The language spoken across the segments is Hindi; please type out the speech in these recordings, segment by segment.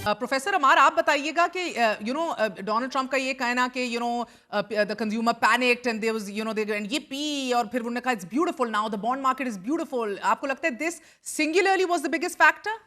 प्रोफेसर अमार, आप बताइएगा कि डोनाल्ड ट्रंप का ये कहना कि the consumer panicked and there was they and ये पी और फिर उन्होंने कहा it's beautiful now the bond market is beautiful, आपको लगता है this singularly was the biggest factor?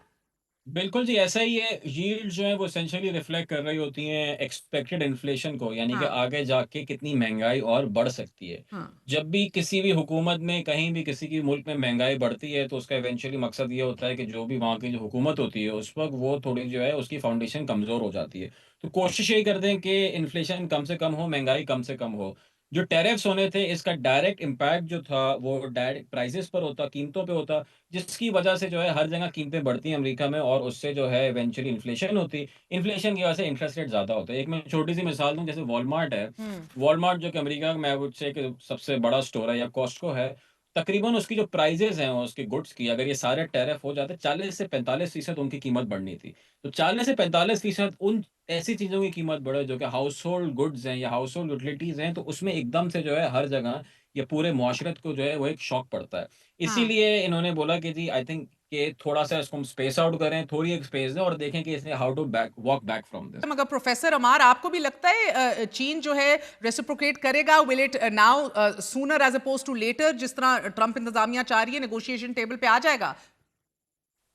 बिल्कुल जी, ऐसा ही है। यील्ड जो है वो एसेंशियली रिफ्लेक्ट कर रही होती हैं एक्सपेक्टेड इन्फ्लेशन को, यानी कि हाँ। आगे जाके कितनी महँगाई और बढ़ सकती है। हाँ। जब भी किसी भी हुकूमत में, कहीं भी किसी की मुल्क में महँगाई बढ़ती है, तो उसका इवेंचुअली मकसद ये होता है कि जो भी वहाँ की जो हुकूमत होती है, उस वक़्त वो थोड़ी जो है उसकी फाउंडेशन कमज़ोर हो जाती है। तो कोशिश यही करते हैं कि इन्फ्लेशन कम से कम हो, महँगाई कम से कम हो। जो टैरिफ्स होने थे, इसका डायरेक्ट इम्पैक्ट जो था वो डायरेक्ट प्राइसेज़ पर होता, कीमतों पे होता। जिसकी वजह से जो है हर जगह कीमतें बढ़ती हैं अमेरिका में, और उससे जो है इवेंचुअली इन्फ्लेशन होती है। इन्फ्लेशन की वजह से इंटरेस्ट रेट ज़्यादा होता है। एक मैं छोटी-सी मिसाल दूँ, जैसे वॉलमार्ट है। हम्म। वॉलमार्ट जो कि अमेरिका में आई वुड से कि सबसे बड़ा स्टोर है, या कॉस्टको है। तकरीबन उसकी जो प्राइसेज़ हैं उसके गुड्स की, अगर ये सारे टैरिफ हो जाते, 40 से 45% उनकी कीमत बढ़नी थी। तो 40 से 45% उन ऐसी चीज़ों की कीमत बढ़े जो कि हाउसहोल्ड गुड्स हैं या हाउसहोल्ड यूटिलिटीज़ हैं, तो उसमें एकदम से जो है हर जगह या पूरे मुआशरत को जो है वो एक शॉक पड़ता है। हाँ। इसीलिए इन्होंने बोला कि जी आई थिंक कि थोड़ा-सा इसको हम स्पेस आउट करें, थोड़ी एक स्पेस दें और देखें कि इसने how to walk back from this. मगर प्रोफेसर अमार, आपको भी लगता है चीन जो है रेसिप्रोकेट करेगा? Will it now sooner as oppose to later, जिस तरह ट्रंप इंतजामिया चाह रही है, नेगोशिएशन टेबल पे आ जाएगा?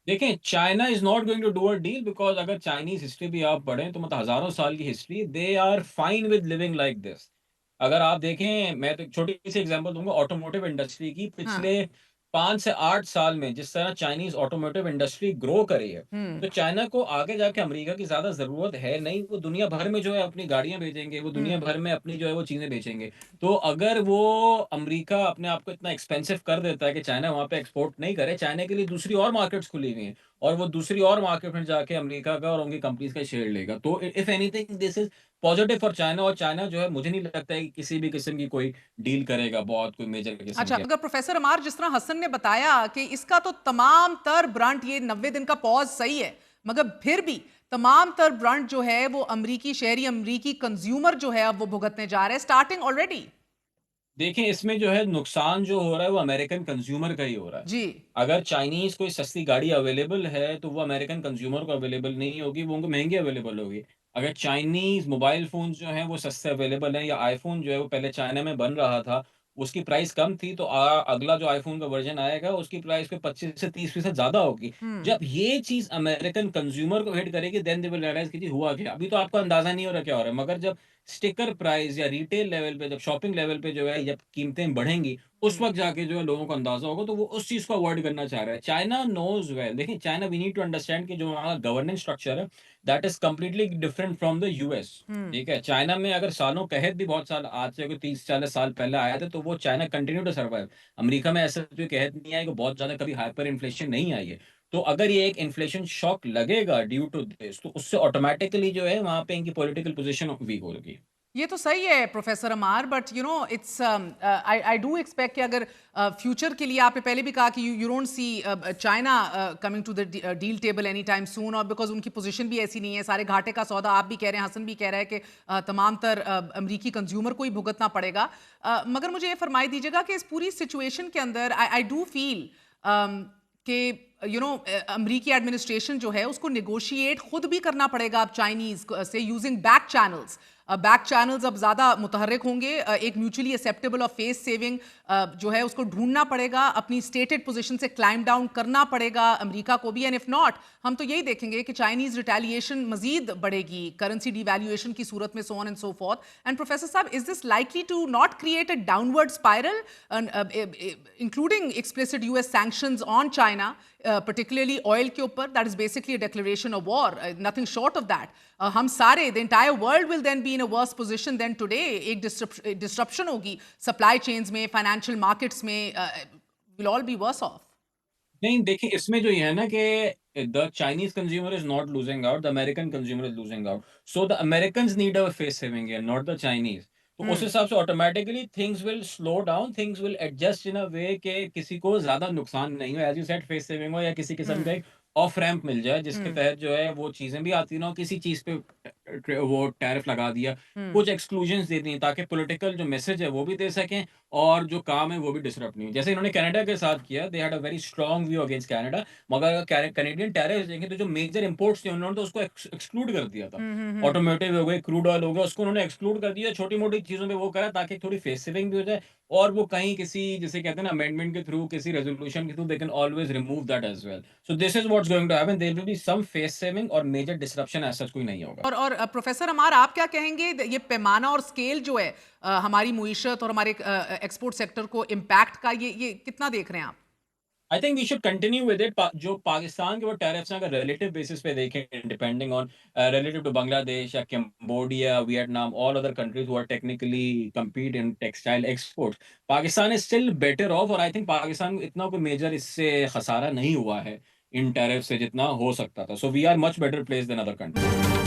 देखें, China is not going to do a deal, because अगर चाइनीज़ हिस्ट्री भी आप पढ़ें तो मतलब हज़ारों साल की history, they are fine with living like this. अगर आप देखें, मैं तो एक छोटी-सी एग्ज़ाम्पल दूँगा ऑटोमोटिव इंडस्ट्री की। हाँ। पिछले 5 से 8 साल में जिस तरह चाइनीज़ ऑटोमोटिव इंडस्ट्री ग्रो करी है, हम्म। तो चाइना को आगे जाके अमेरिका की ज़्यादा ज़रूरत है नहीं। वो दुनिया भर में जो है अपनी गाड़ियाँ भेजेंगे, वो दुनिया हम्म। भर में अपनी जो है वो चीज़ें बेचेंगे। तो अगर वो अमेरिका अपने आप को इतना एक्सपेंसिव कर देता है कि चाइना वहाँ पे एक्सपोर्ट नहीं करे, चाइना के लिए दूसरी और मार्केट्स खुली हुई हैं, और वो दूसरी और मार्केट में जाके अमेरिका का और उनकी कंपनीज़ का शेयर लेगा। तो if anything this is positive for China, और चाइना जो है मुझे नहीं लगता है कि किसी भी किस्म की कोई डील करेगा, बहुत कोई मेजर किस्म अच्छा, की। अगर प्रोफेसर अमार, जिस तरह हसन ने बताया कि इसका तो तमाम तर ब्रंट, ये 90 दिन का पॉज सही है, मगर फिर भी तमाम तर ब्रंट जो है वो अमरीकी शहरी, अमरीकी कंज्यूमर जो है अब वो भुगतने जा रहे हैं, स्टार्टिंग ऑलरेडी। देखिए, इसमें जो है नुकसान जो हो रहा है वो अमेरिकन कंज्यूमर का ही हो रहा है। जी। अगर चाइनीज़ कोई सस्ती गाड़ी अवेलेबल है, तो वो अमेरिकन कंज्यूमर को अवेलेबल नहीं होगी, वो उनको महँगी अवेलेबल होगी। अगर चाइनीज़ मोबाइल फ़ोन्स जो हैं वो सस्ते अवेलेबल हैं, या आईफ़ोन जो है वो पहले चाइना में बन रहा था, उसकी प्राइस कम थी, तो अगला जो आईफ़ोन का वर्ज़न आएगा उसकी प्राइस कोई 25 से 30% ज़्यादा होगी। हम्म। जब ये चीज़ अमेरिकन कंज्यूमर को हिट करेगी, देन दे विल रियलाइज़ कि जी हुआ क्या? अभी तो आपको अंदाज़ा नहीं हो रहा क्या हो रहा है, मगर जब स्टिकर प्राइस या रिटेल लेवल पे, जब शॉपिंग लेवल पे जो है जब कीमतें बढ़ेंगी, उस हम्म। वक़्त जाके जो है लोगों को अंदाज़ा होगा, तो वो उस चीज़ को अवॉइड करना चाह रहा है। चाइना नोज़ वेल, देखिए China, we need to understand कि जो वहाँ का गवर्नेंस स्ट्रक्चर है, that is completely different from the US. Hmm. ठीक है? चाइना में अगर सालों कहत भी बहुत साल, आज से कोई 30-40 साल पहले आए थे, तो वो China continue to survive. America में ऐसा कोई कहत नहीं आया कि बहुत ज़्यादा कभी हाइपर इन्फ्लेशन नहीं आई है। तो अगर ये एक इन्फ्लेशन शॉक लगेगा ड्यू टू दिस, तो उससे ऑटोमैटिकली जो है वहाँ पे इनकी पॉलिटिकल पोज़ीशन वीक होगी। ये तो सही है professor Amar, but it's I I do expect कि अगर फ्यूचर के लिए, आपने पहले भी कहा कि you don't see China coming to the deal table any time soon, और बिकॉज उनकी पोजीशन भी ऐसी नहीं है, सारे घाटे का सौदा आप भी कह रहे हैं, हसन भी कह रहा है कि तमाम तर अमरीकी कंज्यूमर को ही भुगतना पड़ेगा। मगर मुझे ये फरमाई दीजिएगा कि इस पूरी सिचुएशन के अंदर आई आई डू फील कि अमरीकी एडमिनिस्ट्रेशन जो है उसको नेगोशिएट खुद भी करना पड़ेगा अब चाइनीज से, using back channels. Back channels अब ज़्यादा मुतहर्रिक होंगे, एक म्यूचुअली एक्सेप्टेबल और फेस सेविंग जो है उसको ढूंढना पड़ेगा, अपनी स्टेटेड पोजीशन से क्लाइम डाउन करना पड़ेगा अमेरिका को भी। एंड इफ नॉट, हम तो यही देखेंगे कि चाइनीज रिटेलिएशन मजीद बढ़ेगी, करेंसी डिवैल्यूएशन की सूरत में, so on and so forth. And professor साहब, is this likely to not create a downward spiral, including explicit US sanctions on China, particularly oil के ऊपर? That is basically a declaration of war, nothing short of that. हम सारे, the entire world will then be in a worse position than today. एक disruption होगी supply chains में, financial markets में, we'll all be worse off. नहीं, देखिए इसमें जो ये है ना कि the Chinese consumer is not losing out, the American consumer is losing out. So the Americans need a face saving here, not the Chinese. तो उस हम्म। हिसाब से automatically things will slow down, things will adjust in a way कि किसी को ज़्यादा नुकसान नहीं हो, as you said face saving हो, या किसी किस्म का हम्म। एक ऑफ रैंप मिल जाए, जिसके हम्म। तहत जो है वो चीज़ें भी आती ना हो, किसी चीज़ पे वो टैरिफ लगा दिया, हुँ। कुछ एक्सक्लूजन्स दे दी ताकि पॉलिटिकल जो मैसेज है वो भी दे सकें और जो काम है वो भी डिसरप्ट नहीं हो। जैसे इन्होंने कनाडा के साथ किया, they had a very strong view against Canada, मगर अगर कैनेडियन टैरिफ्स देखें तो जो मेजर इंपोर्ट्स थे उन्होंने तो उसको एक्सक्लूड कर दिया था। हुँ, हुँ, हुँ। ऑटोमोटिव हो गए, क्रूड ऑयल हो गया, उसको उन्होंने एक्सक्लूड कर दिया, छोटी-मोटी चीज़ों पे वो करा ताकि थोड़ी फेस सेविंग भी हो जाए और वो कहीं किसी जिसे कहते हैं ना अमेंडमेंट के थ्रू, किसी रेज़ोल्यूशन के through they can always remove that as well. So this is what's going to happen, there will be some face saving और मेजर डिसरप्शन एज़ सच कोई नहीं होगा। और प्रोफ़ेसर अमार आप क्या कहेंगे ये पैमाना और स्केल जो है हमारी मुईशत और हमारे एक्सपोर्ट सेक्टर को इम्पैक्ट का ये कितना देख रहे हैं आप? I think we should continue with it. जो पाकिस्तान के वो टैरिफ्स हैं अगर रिलेटिव बेसिस पे देखें, depending on relative to Bangladesh या Cambodia, Vietnam, all other countries who are technically compete in textile exports, Pakistan is still better off और आई थिंक पाकिस्तान को इतना कोई मेजर इससे खसारा नहीं हुआ है इन टैरिफ से जितना हो सकता था। So we are much better place than other countries.